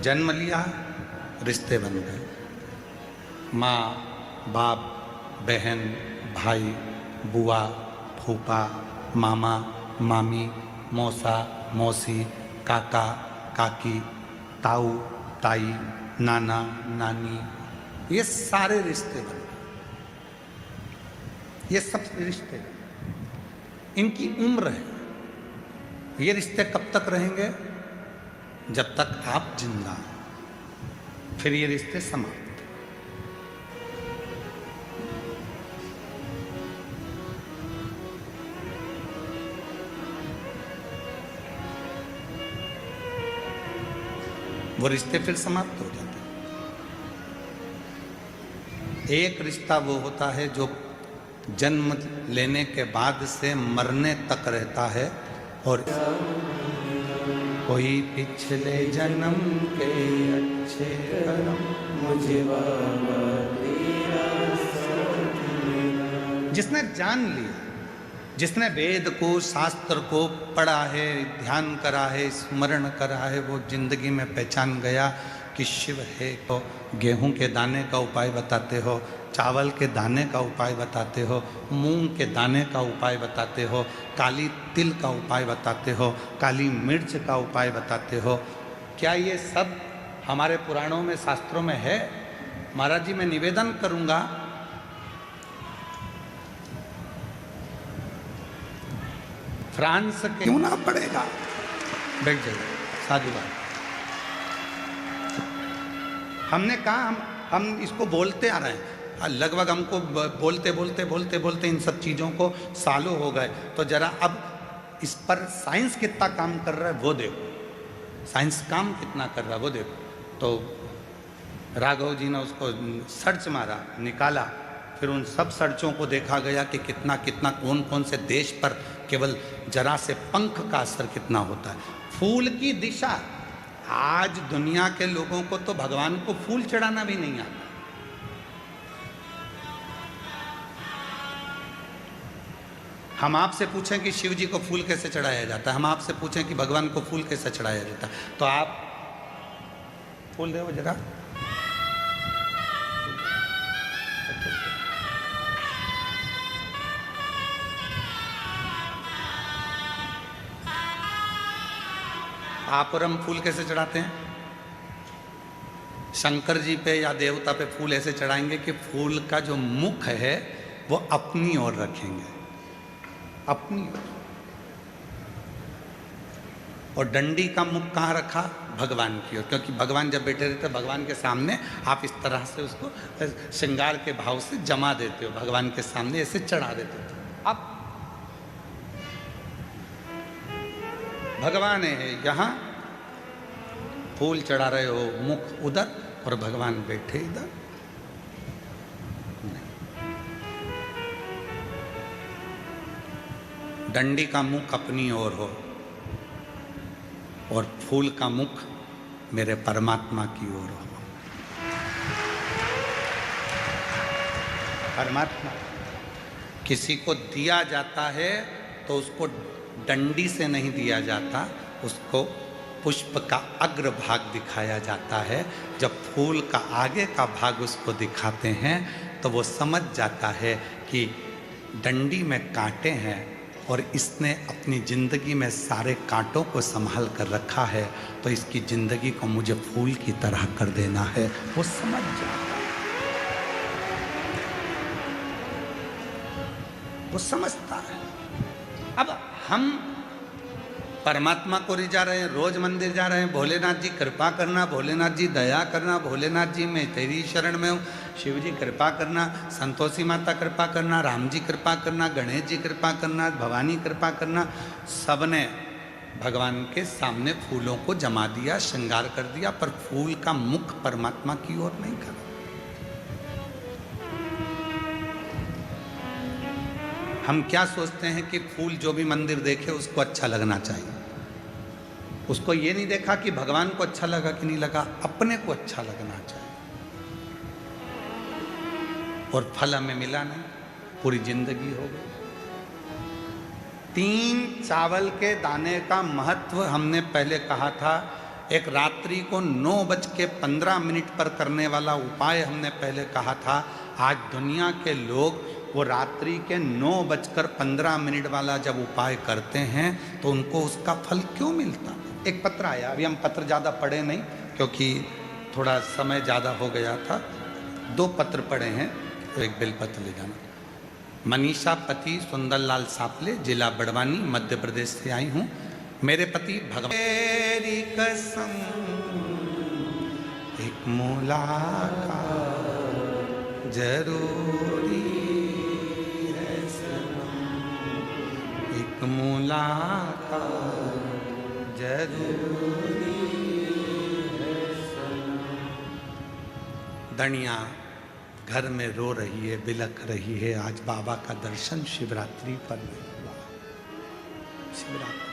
जन्म लिया, रिश्ते बन गए। माँ, बाप, बहन, भाई, बुआ, फूफा, मामा, मामी, मौसा, मौसी, काका, काकी, ताऊ, ताई, नाना, नानी, ये सारे रिश्ते बन गए। ये सब रिश्ते, इनकी उम्र है। ये रिश्ते कब तक रहेंगे? जब तक आप जिंदा हैं, फिर ये रिश्ते समाप्त। वो रिश्ते फिर समाप्त हो जाते हैं। एक रिश्ता वो होता है जो जन्म लेने के बाद से मरने तक रहता है, और कोई पिछले जन्म के अच्छे कर्म मुझे बाबा तेरा साथ मिला। जिसने जान लिया, जिसने वेद को, शास्त्र को पढ़ा है, ध्यान करा है, स्मरण करा है, वो जिंदगी में पहचान गया कि शिव है। तो गेहूं के दाने का उपाय बताते हो, चावल के दाने का उपाय बताते हो, मूंग के दाने का उपाय बताते हो, काली तिल का उपाय बताते हो, काली मिर्च का उपाय बताते हो। क्या ये सब हमारे पुराणों में, शास्त्रों में है? महाराज जी, मैं निवेदन करूंगा, फ्रांस के क्यों ना पड़ेगा, बैठ जाइए साधु भाई। हमने कहा हम इसको बोलते आ रहे हैं, लगभग हमको बोलते बोलते बोलते बोलते इन सब चीज़ों को सालों हो गए। तो जरा अब इस पर साइंस कितना काम कर रहा है वो देखो, साइंस काम कितना कर रहा है वो देखो। तो राघव जी ने उसको सर्च मारा, निकाला, फिर उन सब सर्चों को देखा गया कि कितना कितना कौन कौन से देश पर केवल जरा से पंख का असर कितना होता है। फूल की दिशा, आज दुनिया के लोगों को तो भगवान को फूल चढ़ाना भी नहीं आता। हम आपसे पूछें कि शिव जी को फूल कैसे चढ़ाया जाता है, हम आपसे पूछें कि भगवान को फूल कैसे चढ़ाया जाता है, तो आप फूल दे जरा। आप और हम फूल कैसे चढ़ाते हैं? शंकर जी पे या देवता पे फूल ऐसे चढ़ाएंगे कि फूल का जो मुख है वो अपनी ओर रखेंगे, अपनी ओर। और डंडी का मुख कहाँ रखा? भगवान की ओर, क्योंकि भगवान जब बैठे रहते भगवान के सामने, आप इस तरह से उसको श्रृंगार के भाव से जमा देते हो, भगवान के सामने ऐसे चढ़ा देते हो। अब भगवान है यहाँ, फूल चढ़ा रहे हो, मुख उधर और भगवान बैठे इधर। डंडी का मुख अपनी ओर हो और फूल का मुख मेरे परमात्मा की ओर हो। परमात्मा किसी को दिया जाता है तो उसको डंडी से नहीं दिया जाता, उसको पुष्प का अग्र भाग दिखाया जाता है। जब फूल का आगे का भाग उसको दिखाते हैं तो वो समझ जाता है कि डंडी में कांटे हैं और इसने अपनी ज़िंदगी में सारे कांटों को संभाल कर रखा है, तो इसकी ज़िंदगी को मुझे फूल की तरह कर देना है। वो समझ जाता है, वो समझता है। अब हम परमात्मा को रिझा रहे हैं, रोज मंदिर जा रहे हैं, भोलेनाथ जी कृपा करना, भोलेनाथ जी दया करना, भोलेनाथ जी मैं तेरी शरण में हूँ, शिव जी कृपा करना, संतोषी माता कृपा करना, राम जी कृपा करना, गणेश जी कृपा करना, भवानी कृपा करना। सबने भगवान के सामने फूलों को जमा दिया, श्रृंगार कर दिया, पर फूल का मुख परमात्मा की ओर नहीं करा। हम क्या सोचते हैं कि फूल जो भी मंदिर देखे उसको अच्छा लगना चाहिए, उसको ये नहीं देखा कि भगवान को अच्छा लगा कि नहीं लगा, अपने को अच्छा लगना चाहिए। और फल हमें मिला नहीं, पूरी जिंदगी हो गई। 3 चावल के दाने का महत्व हमने पहले कहा था। एक रात्रि को 9:15 पर करने वाला उपाय हमने पहले कहा था। आज दुनिया के लोग वो रात्रि के 9:15 वाला जब उपाय करते हैं तो उनको उसका फल क्यों मिलता? एक पत्र आया, अभी हम पत्र ज़्यादा पढ़े नहीं क्योंकि थोड़ा समय ज़्यादा हो गया था। 2 पत्र पढ़े हैं, एक बेलपत्र ले जाना। मनीषा पति सुंदरलाल सापले, जिला बड़वानी, मध्य प्रदेश से आई हूँ। मेरे पति भगवान तेरी कसम एक मुलाकात जरूरी है सनम, एक मुलाकात जरूरी है सनम। धनिया घर में रो रही है, बिलख रही है। आज बाबा का दर्शन शिवरात्रि पर नहीं हुआ। शिवरात्रि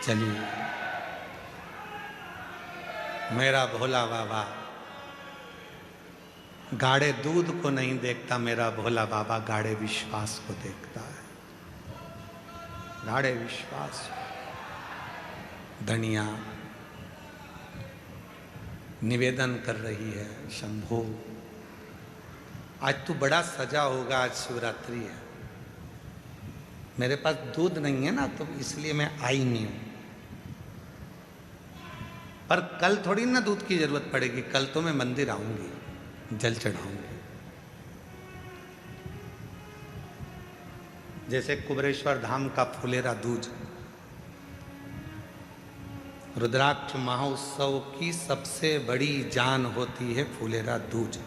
चलिए, मेरा भोला बाबा गाढ़े दूध को नहीं देखता, मेरा भोला बाबा गाढ़े विश्वास को देखता है। गाढ़े विश्वास। धनिया निवेदन कर रही है, शंभो आज तू बड़ा सजा होगा, आज शिवरात्रि है। मेरे पास दूध नहीं है ना, तो इसलिए मैं आई नहीं हूं। पर कल थोड़ी ना दूध की जरूरत पड़ेगी, कल तो मैं मंदिर आऊंगी, जल चढ़ाऊंगी। जैसे कुबरेश्वर धाम का फुलेरा दूज, रुद्राक्ष महोत्सव की सबसे बड़ी जान होती है फुलेरा दूज।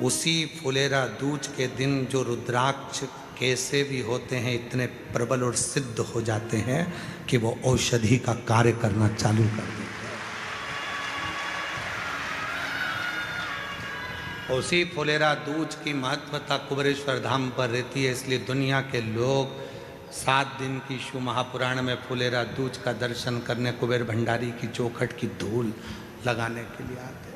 उसी फुलेरा दूज के दिन जो रुद्राक्ष कैसे भी होते हैं, इतने प्रबल और सिद्ध हो जाते हैं कि वो औषधि का कार्य करना चालू कर देते हैं। उसी फुलेरा दूज की महत्वता कुबरेश्वर धाम पर रहती है, इसलिए दुनिया के लोग 7 दिन की शिव महापुराण में फुलेरा दूज का दर्शन करने कुबेर भंडारी की चौखट की धूल लगाने के लिए आते हैं।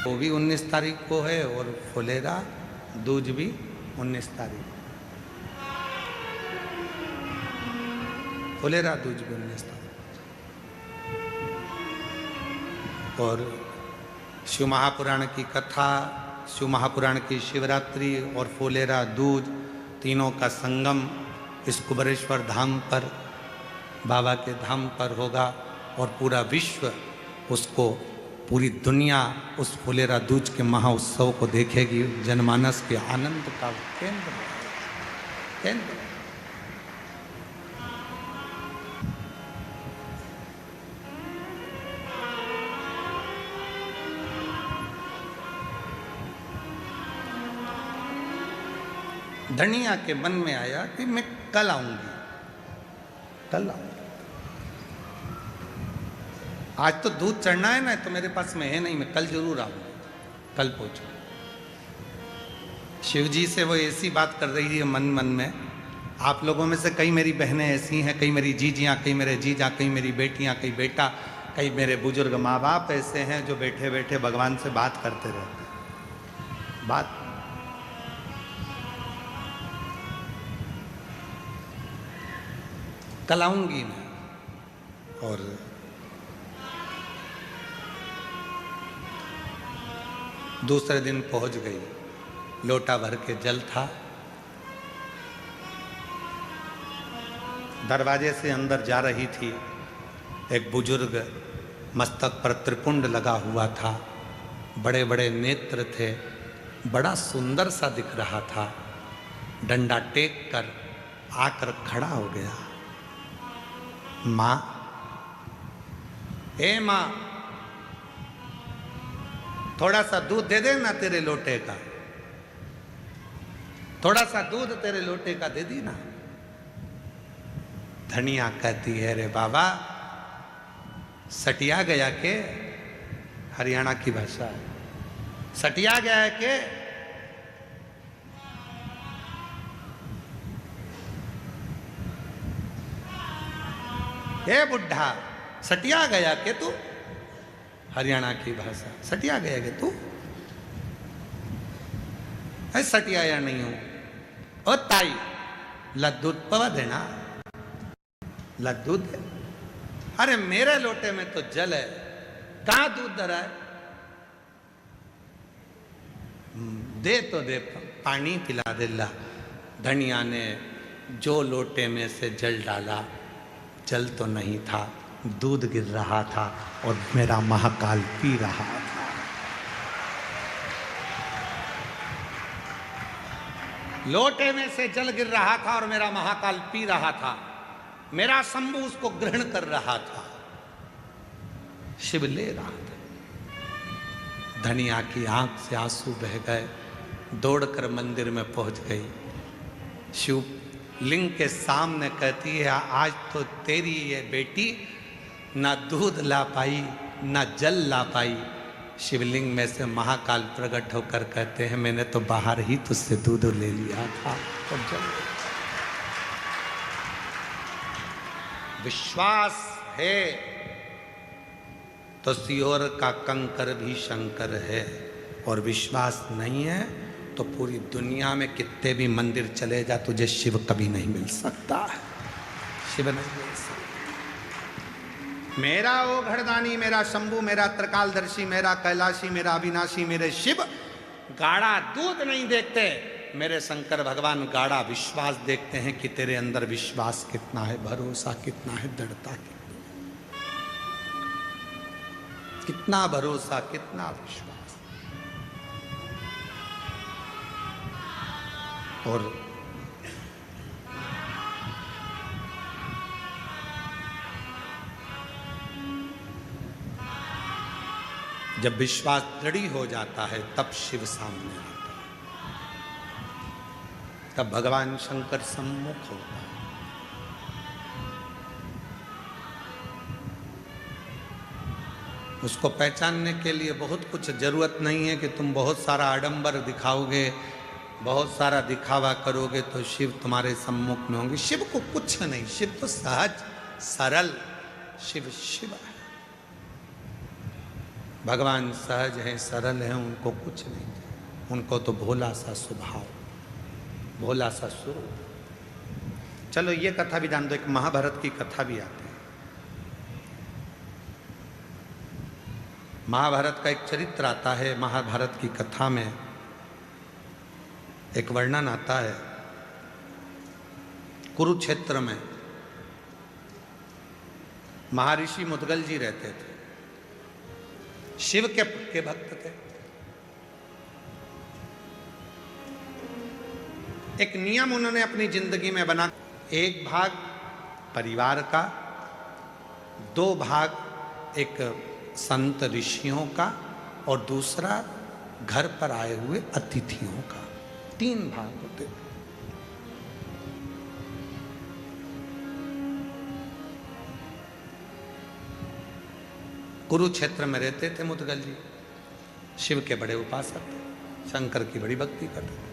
वो भी 19 तारीख को है और फुलेरा दूज भी 19 तारीख। फुलेरा दूज भी 19 तारीख। और शिव महापुराण की कथा, शिव महापुराण की शिवरात्रि और फुलेरा दूज, तीनों का संगम इस कुबरेश्वर धाम पर, बाबा के धाम पर होगा। और पूरा विश्व उसको, पूरी दुनिया उस फुलेरा दूज के महाउत्सव को देखेगी। जनमानस के आनंद का केंद्र केंद्र। धनिया के मन में आया कि मैं कल आऊंगी, कल आऊंगी। आज तो दूध चढ़ना है ना, तो मेरे पास में है नहीं, मैं कल जरूर आऊंगी, कल पहुंचूंगी। शिव जी से वो ऐसी बात कर रही है मन मन में। आप लोगों में से कई मेरी बहनें ऐसी हैं, कई मेरी जीजियाँ, कई मेरे जीजा, कई मेरी बेटियाँ, कई बेटा, कई मेरे बुजुर्ग माँ बाप ऐसे हैं जो बैठे बैठे भगवान से बात करते रहते हैं। बात कल आऊंगी मैं। और दूसरे दिन पहुंच गई, लोटा भर के जल था। दरवाजे से अंदर जा रही थी, एक बुजुर्ग, मस्तक पर त्रिपुंड लगा हुआ था, बड़े बड़े नेत्र थे, बड़ा सुंदर सा दिख रहा था। डंडा टेक कर आकर खड़ा हो गया। माँ, ए माँ, थोड़ा सा दूध दे देना तेरे लोटे का, थोड़ा सा दूध तेरे लोटे का दे दी ना। धनिया कहती है, रे बाबा सटिया गया के, हरियाणा की भाषा है, सटिया गया है के? हे बुढ़ा, सटिया गया के तू? हरियाणा की भाषा, सटिया गया के तू? है सटिया या नहीं हूं? ओ ताई, लद्दूत पवा देना, लद्दूत है। अरे मेरे लोटे में तो जल है, कहां दूध धरा है? दे तो दे, पानी पिला दे। ला, धनिया ने जो लोटे में से जल डाला, जल तो नहीं था, दूध गिर रहा था और मेरा महाकाल पी रहा था। लोटे में से जल गिर रहा था और मेरा महाकाल पी रहा था। मेरा शंभु उसको ग्रहण कर रहा था, शिव ले रहा था। धनिया की आंख से आंसू बह गए, दौड़कर मंदिर में पहुंच गई। शिव लिंग के सामने कहती है, आज तो तेरी ये बेटी ना दूध ला पाई ना जल ला पाई। शिवलिंग में से महाकाल प्रकट होकर कहते हैं, मैंने तो बाहर ही तुझसे दूध ले लिया था और जल। विश्वास है तो सियोर का कंकर भी शंकर है, और विश्वास नहीं है तो पूरी दुनिया में कितने भी मंदिर चले जा, तुझे शिव कभी नहीं मिल सकता है। शिव नहीं मिल सकता। मेरा ओ घड़दानी, मेरा शंभू, मेरा त्रिकालदर्शी, मेरा कैलाशी, मेरा अविनाशी, मेरे शिव गाढ़ा दूध नहीं देखते। मेरे शंकर भगवान गाढ़ा विश्वास देखते हैं कि तेरे अंदर विश्वास कितना है, भरोसा कितना है, दृढ़ता कितना भरोसा, कितना विश्वास। और जब विश्वास दृढ़ हो जाता है तब शिव सामने आता है, तब भगवान शंकर सम्मुख होता है। उसको पहचानने के लिए बहुत कुछ जरूरत नहीं है कि तुम बहुत सारा आडंबर दिखाओगे, बहुत सारा दिखावा करोगे तो शिव तुम्हारे सम्मुख में होंगे। शिव को कुछ नहीं, शिव तो सहज सरल, शिव शिव है। भगवान सहज हैं, सरल हैं, उनको कुछ नहीं, उनको तो भोला सा स्वभाव, भोला सा स्वरूप। चलो ये कथा भी जान दो, एक महाभारत की कथा भी आती है। महाभारत का एक चरित्र आता है। महाभारत की कथा में एक वर्णन आता है, कुरुक्षेत्र में महर्षि मुद्गल जी रहते थे, शिव के भक्त थे। एक नियम उन्होंने अपनी जिंदगी में बना, एक भाग परिवार का, 2 भाग एक संत ऋषियों का और दूसरा घर पर आए हुए अतिथियों का, 3 भाग होते थे। कुरुक्षेत्र में रहते थे मुद्गल जी, शिव के बड़े उपासक थे, शंकर की बड़ी भक्ति करते थे,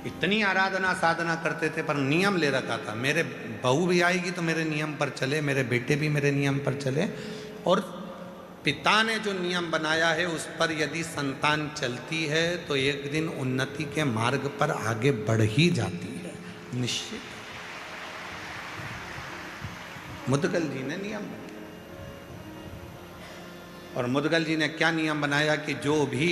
इतनी आराधना साधना करते थे, पर नियम ले रखा था, मेरे बहू भी आएगी तो मेरे नियम पर चले, मेरे बेटे भी मेरे नियम पर चले, और पिता ने जो नियम बनाया है उस पर यदि संतान चलती है तो एक दिन उन्नति के मार्ग पर आगे बढ़ ही जाती है, निश्चित। मुद्गल जी ने नियम बनाया, और मुद्गल जी ने क्या नियम बनाया कि जो भी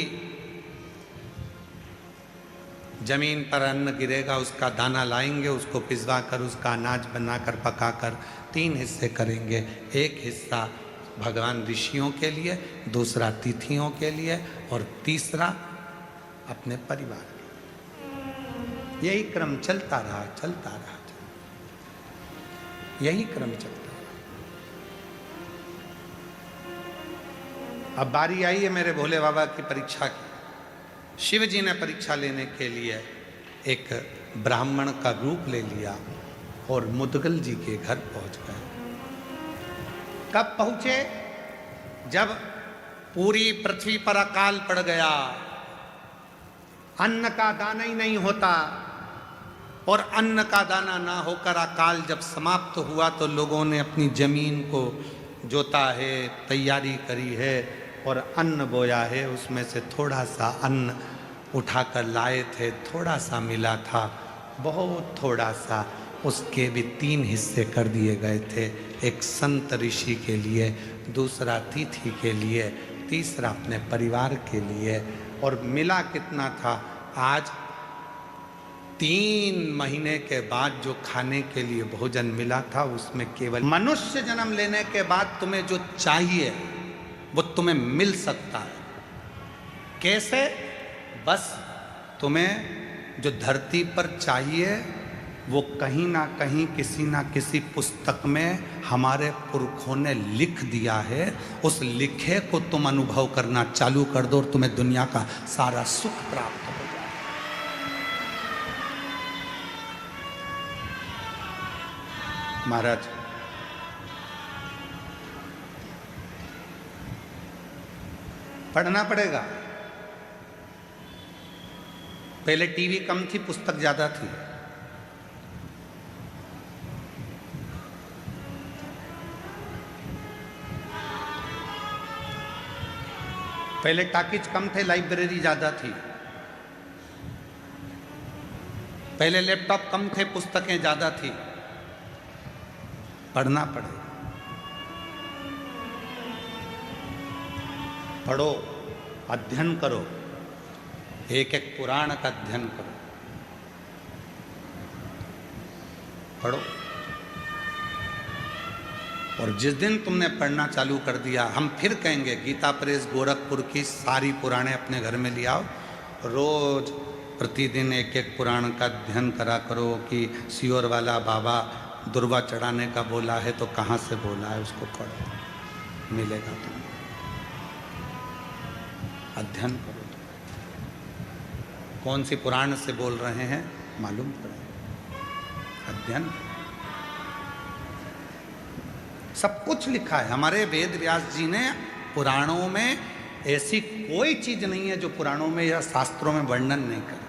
जमीन पर अन्न गिरेगा उसका दाना लाएंगे, उसको पिसवा कर उसका अनाज बनाकर पकाकर 3 हिस्से करेंगे। एक हिस्सा भगवान ऋषियों के लिए, दूसरा तिथियों के लिए और तीसरा अपने परिवार के। यही क्रम चलता रहा, चलता रहा, यही क्रम चलता रहा। अब बारी आई है मेरे भोले बाबा की परीक्षा की। शिव जी ने परीक्षा लेने के लिए एक ब्राह्मण का रूप ले लिया और मुद्गल जी के घर पहुंच गए। कब पहुंचे? जब पूरी पृथ्वी पर अकाल पड़ गया, अन्न का दाना ही नहीं होता, और अन्न का दाना ना होकर अकाल जब समाप्त हुआ तो लोगों ने अपनी जमीन को जोता है, तैयारी करी है और अन्न बोया है। उसमें से थोड़ा सा अन्न उठाकर लाए थे, थोड़ा सा मिला था, बहुत थोड़ा सा। उसके भी 3 हिस्से कर दिए गए थे, एक संत ऋषि के लिए, दूसरा अतिथि के लिए, तीसरा अपने परिवार के लिए। और मिला कितना था? आज 3 महीने के बाद जो खाने के लिए भोजन मिला था उसमें केवल मनुष्य जन्म लेने के बाद तुम्हें जो चाहिए वो तुम्हें मिल सकता है। कैसे? बस तुम्हें जो धरती पर चाहिए वो कहीं ना कहीं किसी ना किसी पुस्तक में हमारे पुरखों ने लिख दिया है। उस लिखे को तुम अनुभव करना चालू कर दो और तुम्हें दुनिया का सारा सुख प्राप्त हो जाए। महाराज, पढ़ना पड़ेगा। पहले टीवी कम थी, पुस्तक ज्यादा थी। पहले टाकीज कम थे, लाइब्रेरी ज्यादा थी। पहले लैपटॉप कम थे, पुस्तकें ज्यादा थी। पढ़ना पड़ेगा। पढ़ो, अध्ययन करो, एक एक पुराण का अध्ययन करो, पढ़ो। और जिस दिन तुमने पढ़ना चालू कर दिया, हम फिर कहेंगे गीता प्रेस गोरखपुर की सारी पुराणे अपने घर में ले आओ, रोज प्रतिदिन एक एक पुराण का अध्ययन करा करो कि सियोर वाला बाबा दुर्वा चढ़ाने का बोला है तो कहाँ से बोला है, उसको पढ़ो, मिलेगा तुम्हें। अध्ययन करो, कौन सी पुराण से बोल रहे हैं मालूम पड़े, अध्ययन। सब कुछ लिखा है हमारे वेद व्यास जी ने पुराणों में। ऐसी कोई चीज नहीं है जो पुराणों में या शास्त्रों में वर्णन नहीं करे।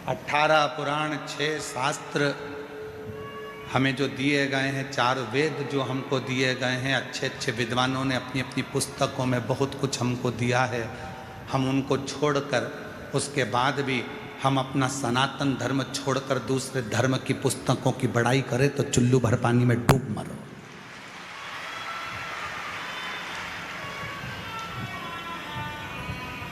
18 पुराण, 6 शास्त्र हमें जो दिए गए हैं, 4 वेद जो हमको दिए गए हैं, अच्छे अच्छे विद्वानों ने अपनी अपनी पुस्तकों में बहुत कुछ हमको दिया है। हम उनको छोड़कर उसके बाद भी हम अपना सनातन धर्म छोड़कर दूसरे धर्म की पुस्तकों की बड़ाई करें तो चुल्लू भर पानी में डूब मरो।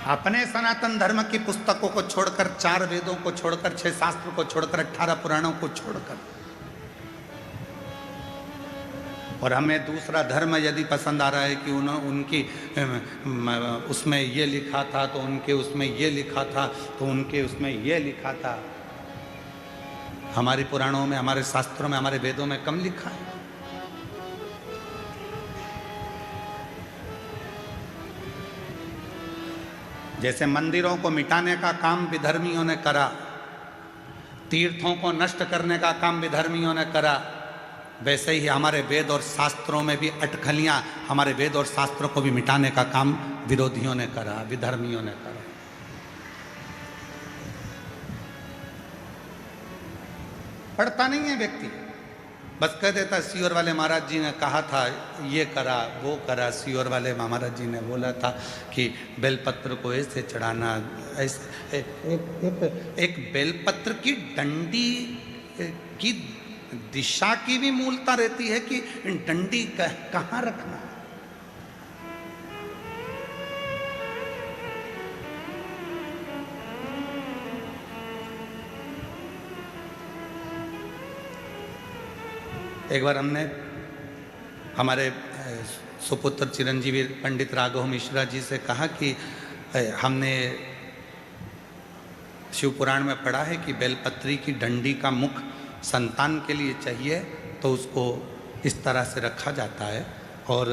अपने सनातन धर्म की पुस्तकों को छोड़कर, 4 वेदों को छोड़कर, 6 शास्त्र को छोड़कर, 18 पुराणों को छोड़कर, और हमें दूसरा धर्म यदि पसंद आ रहा है कि उनकी उसमें ये लिखा था तो उनके उसमें ये लिखा था तो उनके उसमें ये लिखा था। हमारे पुराणों में, हमारे शास्त्रों में, हमारे वेदों में कम लिखा है। जैसे मंदिरों को मिटाने का काम विधर्मियों ने करा, तीर्थों को नष्ट करने का काम विधर्मियों ने करा, वैसे ही हमारे वेद और शास्त्रों में भी अटकलियां, हमारे वेद और शास्त्रों को भी मिटाने का काम विरोधियों ने करा, विधर्मियों ने करा। पढ़ता नहीं है व्यक्ति, बस कह देता सियोर वाले महाराज जी ने कहा था, ये करा वो करा। सियोर वाले महाराज जी ने बोला था कि बेलपत्र को ऐसे चढ़ाना, ऐसे। एक बेलपत्र की डंडी की दिशा की भी मूलता रहती है कि डंडी कहाँ रखना है। एक बार हमने हमारे सुपुत्र चिरंजीवी पंडित राघव मिश्रा जी से कहा कि हमने शिव पुराण में पढ़ा है कि बेलपत्री की डंडी का मुख संतान के लिए चाहिए तो उसको इस तरह से रखा जाता है, और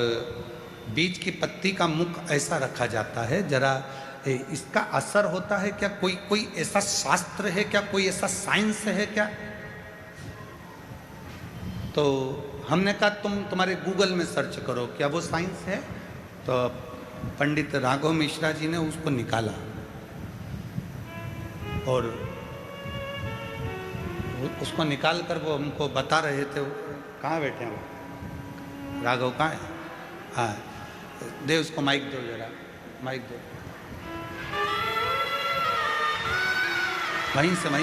बीज की पत्ती का मुख ऐसा रखा जाता है। जरा इसका असर होता है क्या? कोई ऐसा शास्त्र है क्या? कोई ऐसा साइंस है क्या? तो हमने कहा तुम्हारे गूगल में सर्च करो, क्या वो साइंस है? तो पंडित राघव मिश्रा जी ने उसको निकाला और उसको निकाल कर वो हमको बता रहे थे। कहाँ बैठे हैं वो? राघव कहाँ है? हाँ, दे उसको माइक दो, जरा माइक दो, वहीं से वहीं